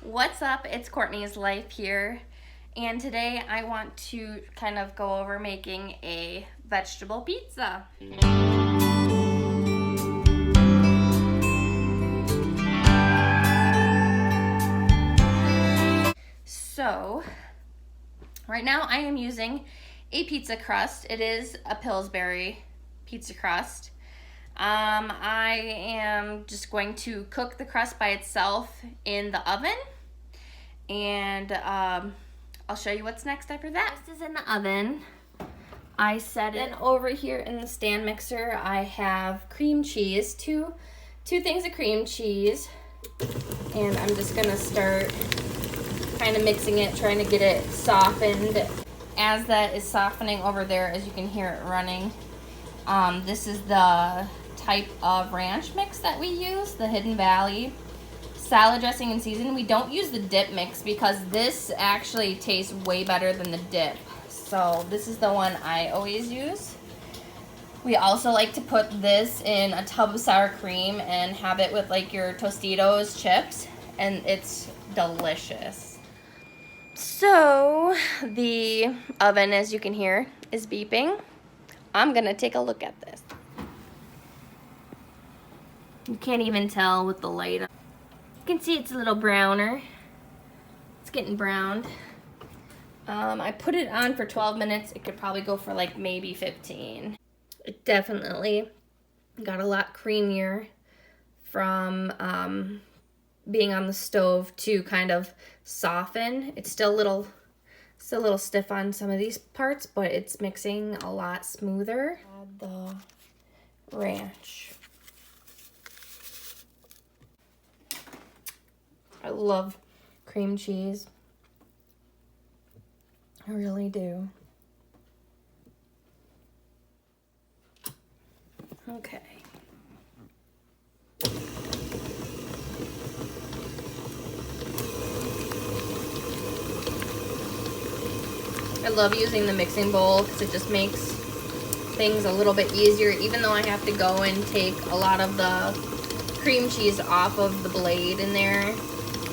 What's up? It's Courtney's Life here, and today I want to kind of go over making a vegetable pizza. So, right now I am using a pizza crust. It is a Pillsbury pizza crust. I am just going to cook the crust by itself in the oven, and I'll show you what's next after that. This is in the oven. I set it over here in the stand mixer. I have cream cheese, two things of cream cheese, and I'm just gonna start kind of mixing it, trying to get it softened. As that is softening over there, as you can hear it running, this is the type of ranch mix that we use, the Hidden Valley salad dressing and seasoning. We don't use the dip mix because this actually tastes way better than the dip. So this is the one I always use. We also like to put this in a tub of sour cream and have it with like your Tostitos chips, and it's delicious. So the oven, as you can hear, is beeping. I'm gonna take a look at this. You can't even tell with the light on. You can see it's a little browner. It's getting browned. I put it on for 12 minutes. It could probably go for like maybe 15. It definitely got a lot creamier from being on the stove to kind of soften. It's still a little stiff on some of these parts, but it's mixing a lot smoother. Add the ranch. I love cream cheese. I really do. Okay. I love using the mixing bowl because it just makes things a little bit easier, even though I have to go and take a lot of the cream cheese off of the blade in there.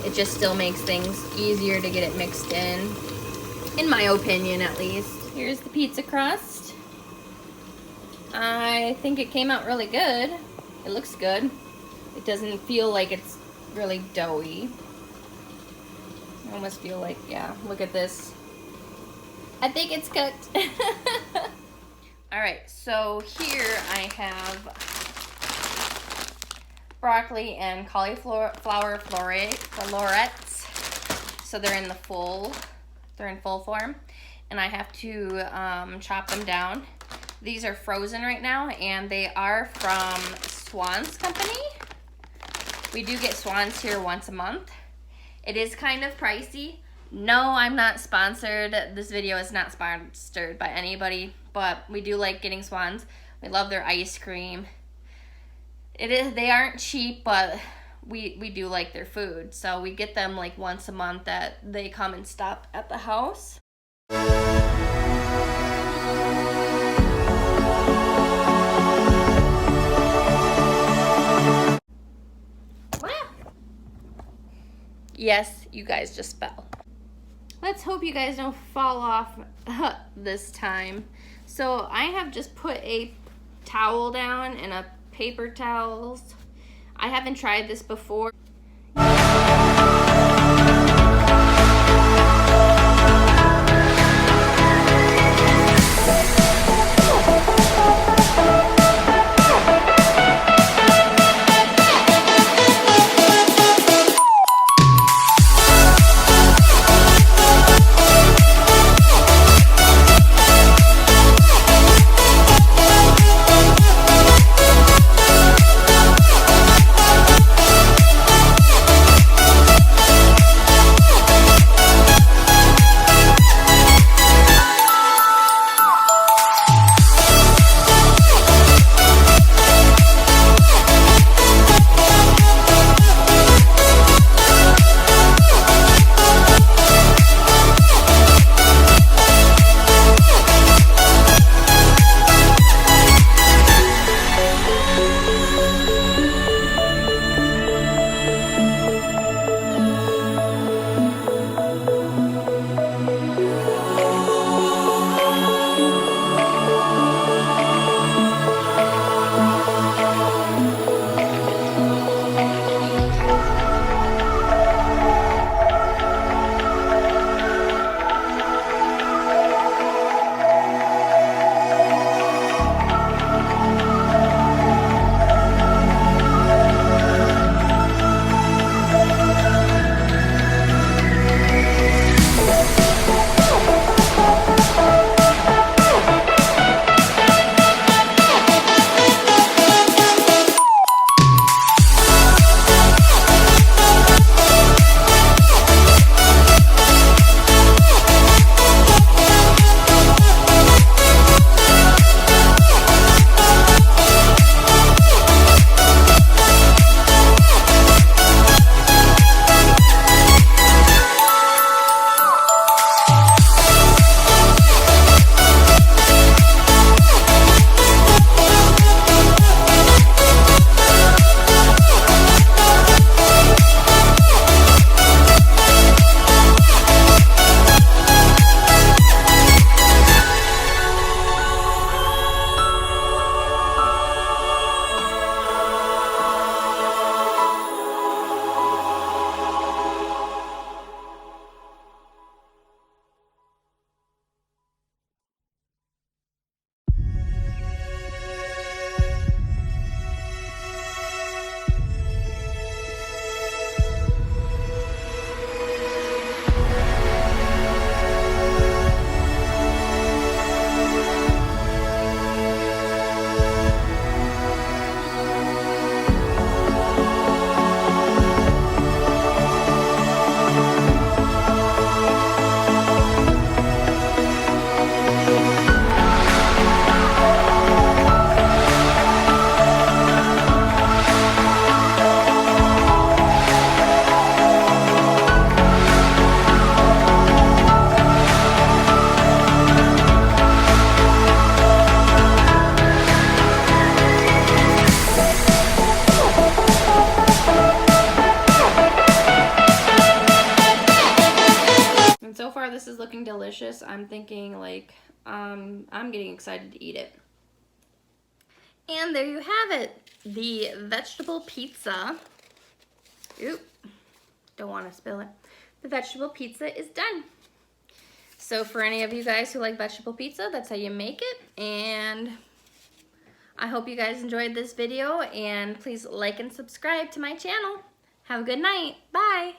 It just still makes things easier to get it mixed in my opinion at least. Here's the pizza crust. I think it came out really good. It looks good. It doesn't feel like it's really doughy. I almost feel like, yeah, look at this. I think it's cooked. Alright, so here I have broccoli and cauliflower florets. So they're in full form. And I have to chop them down. These are frozen right now, and they are from Swan's Company. We do get Swan's here once a month. It is kind of pricey. No, I'm not sponsored. This video is not sponsored by anybody, but we do like getting Swan's. We love their ice cream. They aren't cheap, but we do like their food. So we get them like once a month that they come and stop at the house. Yes, you guys just fell. Let's hope you guys don't fall off this time. So I have just put a towel down and a paper towels. I haven't tried this before. looking delicious. I'm thinking like, I'm getting excited to eat it. And there you have it, the vegetable pizza. Oop, don't want to spill it. The vegetable pizza is done. So for any of you guys who like vegetable pizza, that's how you make it. And I hope you guys enjoyed this video, and please like and subscribe to my channel. Have a good night. Bye.